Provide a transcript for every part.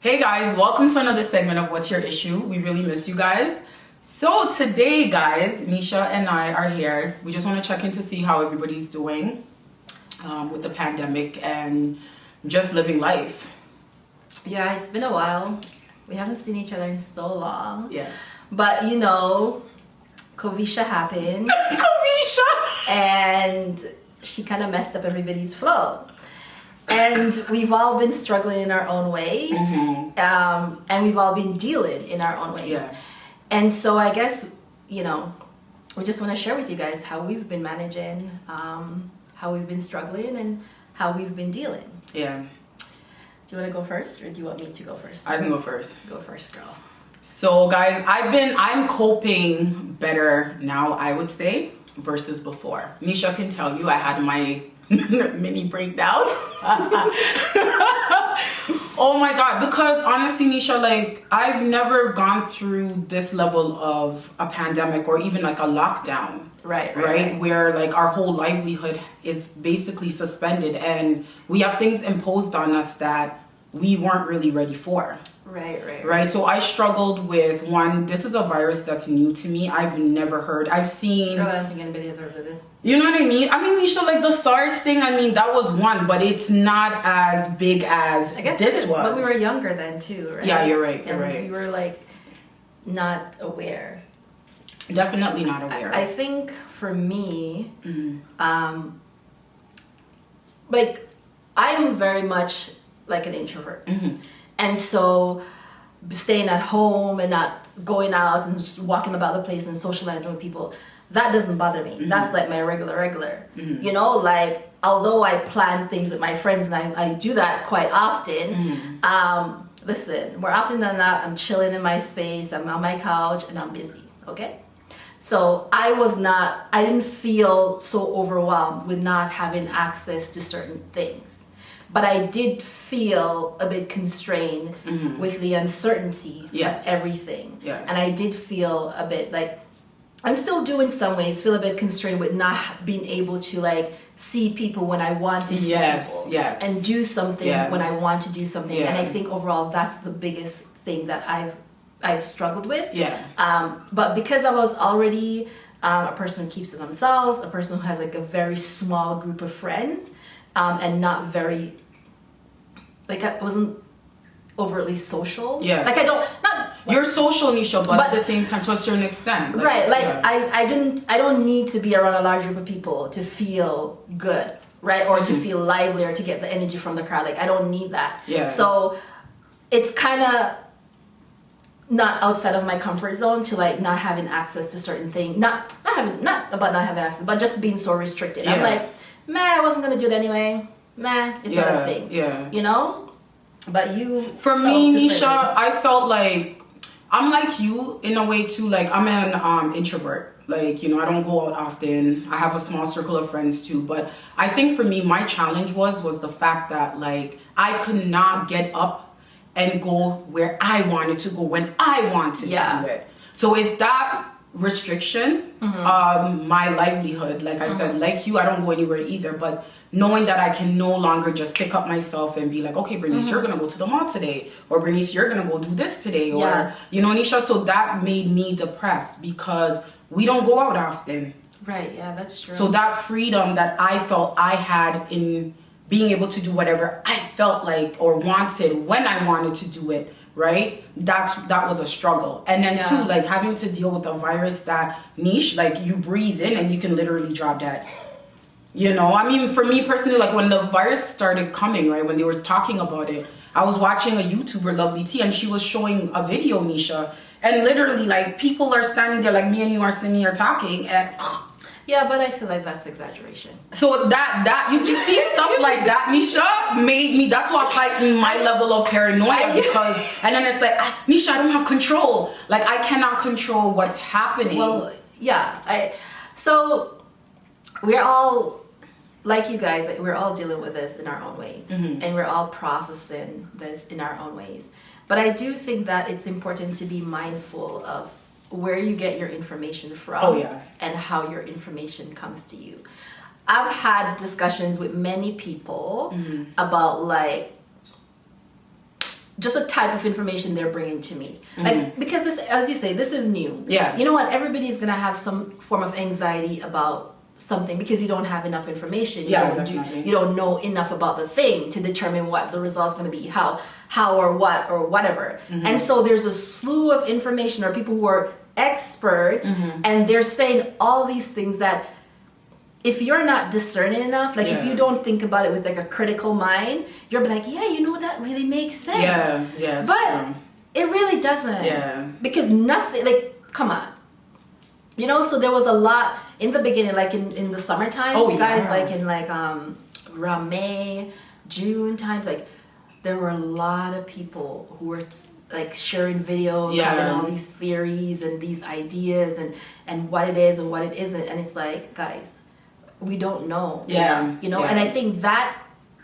Hey guys, welcome to another segment of What's Your Issue? We really miss you guys. So today, guys, Nisha and I are here. We just want to check in to see how everybody's doing with the pandemic and just living life. Yeah, it's been a while. We haven't seen each other in so long. Yes. But Covisha happened. Covisha! And she kind of messed up everybody's flow. And we've all been struggling in our own ways. Mm-hmm. And we've all been dealing in our own ways. Yeah. And so I guess, we just want to share with you guys how we've been managing, how we've been struggling, and how we've been dealing. Yeah. Do you want to go first, or do you want me to go first? I can go first. Go first, girl. So guys, I'm coping better now, I would say, versus before. Nisha can tell you I had my mini breakdown. Oh my god, because honestly, Nisha, I've never gone through this level of a pandemic or even a lockdown. Right. Where our whole livelihood is basically suspended and we have things imposed on us that we weren't really ready for. Right. So I struggled with one. This is a virus that's new to me. I've never seen. Girl, I don't think anybody has heard of this. You know what I mean? I mean, Nisha, the SARS thing, that was one, but it's not as big as I guess this was. But we were younger then too, right? Yeah, you're right. We were not aware. Definitely not aware. I think for me, mm-hmm. I'm very much like an introvert. Mm-hmm. And so staying at home and not going out and just walking about the place and socializing with people, that doesn't bother me. Mm-hmm. That's my regular. Mm-hmm. Although I plan things with my friends and I do that quite often, mm-hmm. Listen, more often than not, I'm chilling in my space, I'm on my couch and I'm busy, okay? So I didn't feel so overwhelmed with not having access to certain things. But I did feel a bit constrained mm-hmm. with the uncertainty yes. of everything. Yes. And I did feel a bit I'm still doing some ways, feel a bit constrained with not being able to see people when I want to see people. Yes. And do something when I want to do something. Yeah. And I think overall that's the biggest thing that I've struggled with. Yeah. But because I was already a person who keeps to themselves, a person who has a very small group of friends, and not very, I wasn't overtly social. Yeah. You're social, Nisha, but at the same time, to a certain extent. Right. I don't need to be around a large group of people to feel good, right? Or to feel lively or to get the energy from the crowd. I don't need that. Yeah. So it's kind of not outside of my comfort zone to not having access to certain things. Not about not having access, but just being so restricted. Yeah. I'm I wasn't gonna do it anyway. It's not a thing. Yeah. But for me, Nisha, I felt I'm like you in a way too. I'm an introvert. I don't go out often. I have a small circle of friends too. But I think for me, my challenge was the fact that I could not get up and go where I wanted to go when I wanted to do it. So it's that restriction of my livelihood. I said, like you, I don't go anywhere either. But knowing that I can no longer just pick up myself and be okay, Bernice, you're gonna go to the mall today, or Bernice, you're gonna go do this today, or Nisha. So that made me depressed because we don't go out often. Right. Yeah, that's true. So that freedom that I felt I had in being able to do whatever I felt or wanted when I wanted to do it, right? That was a struggle. And then too, having to deal with a virus that niche, you breathe in and you can literally drop dead. For me personally, when the virus started coming, right, when they were talking about it, I was watching a YouTuber, Lovely T, and she was showing a video, Nisha, and literally people are standing there me and you are sitting here talking, and yeah, but I feel that's exaggeration. So that you see stuff like that, Nisha, made me. That's what heightened my level of paranoia because, and then it's Nisha, I don't have control. I cannot control what's happening. Well, yeah, so we're all like you guys. We're all dealing with this in our own ways, and we're all processing this in our own ways. But I do think that it's important to be mindful of where you get your information from and how your information comes to you. I've had discussions with many people about just a type of information they're bringing to me. Like, because this, as you say, this is new. Yeah. You know what? Everybody's going to have some form of anxiety about something because you don't have enough information. You don't know enough about the thing to determine what the result's going to be, how or what or whatever. And so there's a slew of information or people who are experts and they're saying all these things that if you're not discerning enough, like if you don't think about it with like a critical mind, you're like, yeah, you know, that really makes sense. Yeah, but true. it really doesn't. Yeah. Because nothing, like, come on. You know, so there was a lot in the beginning, like in the summertime, guys, like in like around May, June times, like there were a lot of people who were like sharing videos, having all these theories and these ideas and what it is and what it isn't. And it's like, guys, we don't know enough, you know? And I think that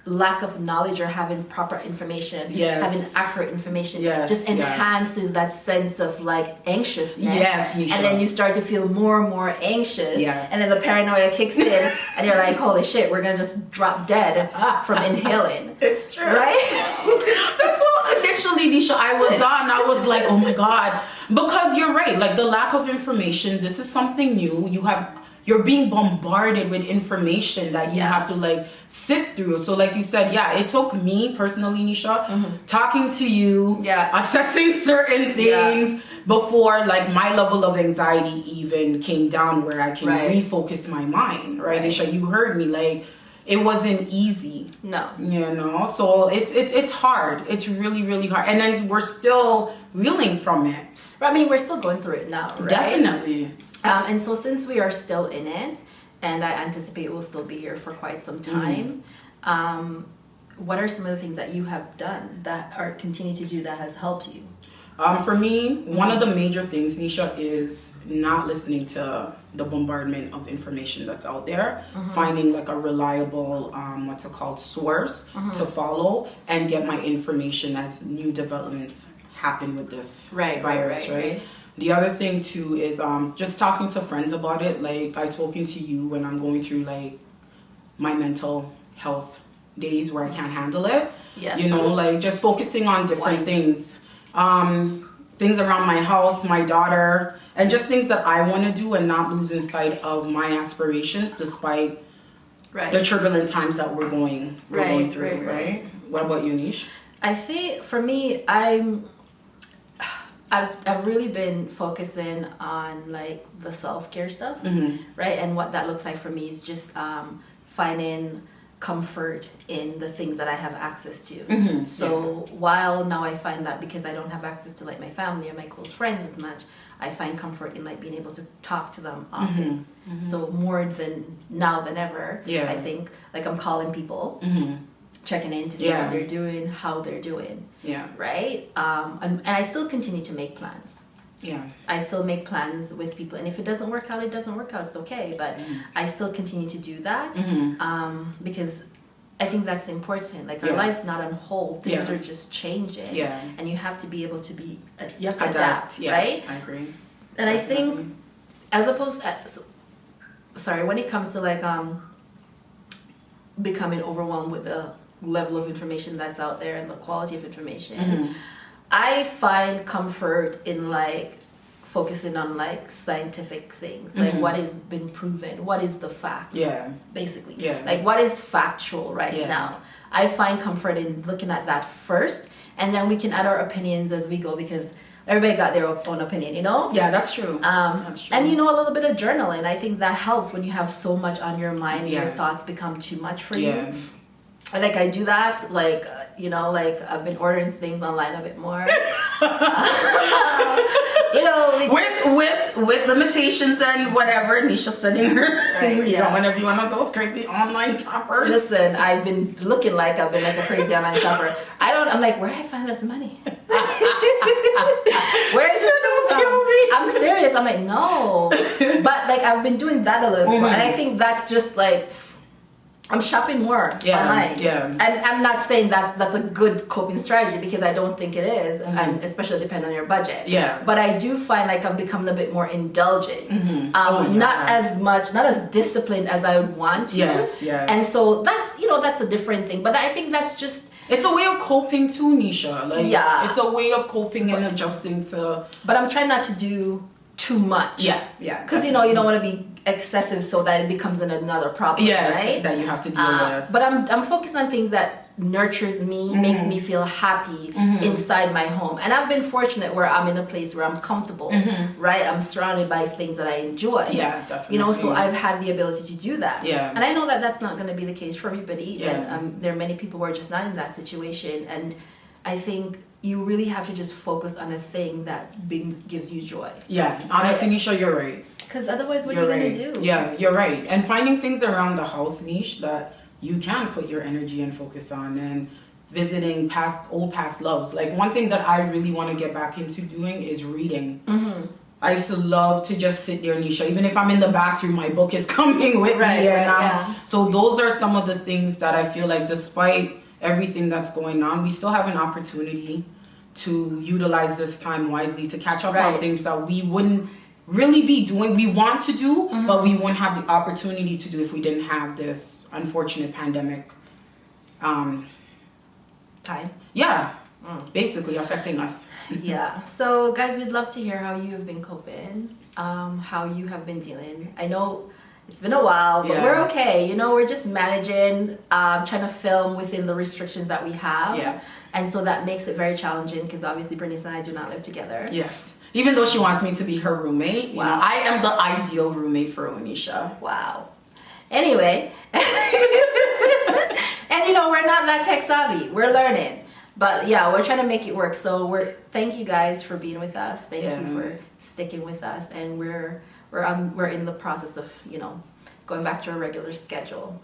lack of knowledge or having proper information, having accurate information, just enhances that sense of like anxiousness. And then you start to feel more and more anxious. And then the paranoia kicks in and you're like, holy shit, we're gonna just drop dead from inhaling. It's true. Right? That's what initially, Nisha, I was like, oh my God. Because you're right, like the lack of information, this is something new. You're being bombarded with information that you have to like sit through. So like you said, it took me personally, Nisha, talking to you, assessing certain things before like my level of anxiety even came down where I can refocus my mind, right? Nisha, you heard me, like it wasn't easy. No. You know, so it's hard. It's really, really hard. And then we're still reeling from it. I mean, we're still going through it now, right? Definitely. And so since we are still in it, and I anticipate we'll still be here for quite some time, what are some of the things that you have done that are continue to do that has helped you? For me, one of the major things, Nisha, is not listening to the bombardment of information that's out there, finding like a reliable, source to follow and get my information as new developments happen with this virus, right? The other thing too is just talking to friends about it. Like I've spoken to you when I'm going through like my mental health days where I can't handle it. You know, like just focusing on different things. Things around my house, my daughter, and just things that I want to do and not losing sight of my aspirations despite the turbulent times that we're going through, right? What about you, Nish? I think for me, I've really been focusing on like the self-care stuff, right? And what that looks like for me is just finding comfort in the things that I have access to. So while now I find that because I don't have access to like my family or my close friends as much, I find comfort in like being able to talk to them often. So more than now than ever, I think like I'm calling people, checking in to see what they're doing, how they're doing. Right? And I still continue to make plans. I still make plans with people, and if it doesn't work out, it doesn't work out. It's okay, but I still continue to do that because I think that's important. Like our life's not on hold; things are just changing, and you have to be able to be you have to adapt, right? I agree. And I think, as opposed to, when it comes to like becoming overwhelmed with the level of information that's out there and the quality of information, I find comfort in like focusing on like scientific things, like what has been proven, what is the fact, basically, like what is factual right now. I find comfort in looking at that first, and then we can add our opinions as we go because everybody got their own opinion, you know? That's true. That's true. And you know, a little bit of journaling, I think that helps when you have so much on your mind and your thoughts become too much for you. Like I do that, like you know, like I've been ordering things online a bit more. You know, with limitations and whatever. Nisha's studying her. You don't want to be one of those crazy online shoppers. Listen, I've been looking like I've been like a crazy online shopper. I'm like, where do I find this money? Where is it? I'm serious. I'm like, no. But like I've been doing that a little more, and I think that's just like. I'm shopping more online. And I'm not saying that's a good coping strategy because I don't think it is, and especially depending on your budget. But I do find like I've become a bit more indulgent. Not as disciplined as I would want to. And so that's a different thing. But I think that's just It's a way of coping too, Nisha. Like, Yeah. it's a way of coping and adjusting to. But I'm trying not to do too much. Yeah. Because you don't want to be excessive so that it becomes another problem. Yes, right? that you have to deal with. But I'm focused on things that nurtures me, makes me feel happy inside my home. And I've been fortunate where I'm in a place where I'm comfortable, right? I'm surrounded by things that I enjoy. Yeah, definitely. So I've had the ability to do that. Yeah. And I know that that's not going to be the case for everybody. Yeah. And there are many people who are just not in that situation. And I think you really have to just focus on a thing that gives you joy. Yeah, honestly, Nisha, you're right. Because otherwise, what are you going to do? Yeah, you're right. And finding things around the house, Niche, that you can put your energy and focus on, and visiting old past loves. Like, one thing that I really want to get back into doing is reading. I used to love to just sit there, Nisha. Even if I'm in the bathroom, my book is coming with me. So those are some of the things that I feel like, despite everything that's going on, we still have an opportunity to utilize this time wisely to catch up on things that we wouldn't really be doing. We want to do, but we wouldn't have the opportunity to do if we didn't have this unfortunate pandemic time. Basically affecting us. Yeah. So guys, we'd love to hear how you have been coping, how you have been dealing. I know it's been a while, but we're okay. We're just managing, trying to film within the restrictions that we have. Yeah. And so that makes it very challenging because obviously Bernice and I do not live together. Yes. Even though she wants me to be her roommate, you know, I am the ideal roommate for Oneishea. Wow. Anyway, and we're not that tech savvy. We're learning, but yeah, we're trying to make it work. So thank you guys for being with us. Thank you for sticking with us, and we're in the process of going back to our regular schedule.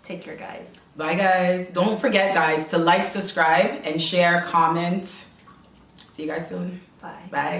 Take care, guys. Bye, guys. Don't forget, guys, to like, subscribe, and share, comment. See you guys soon. Bye. Bye.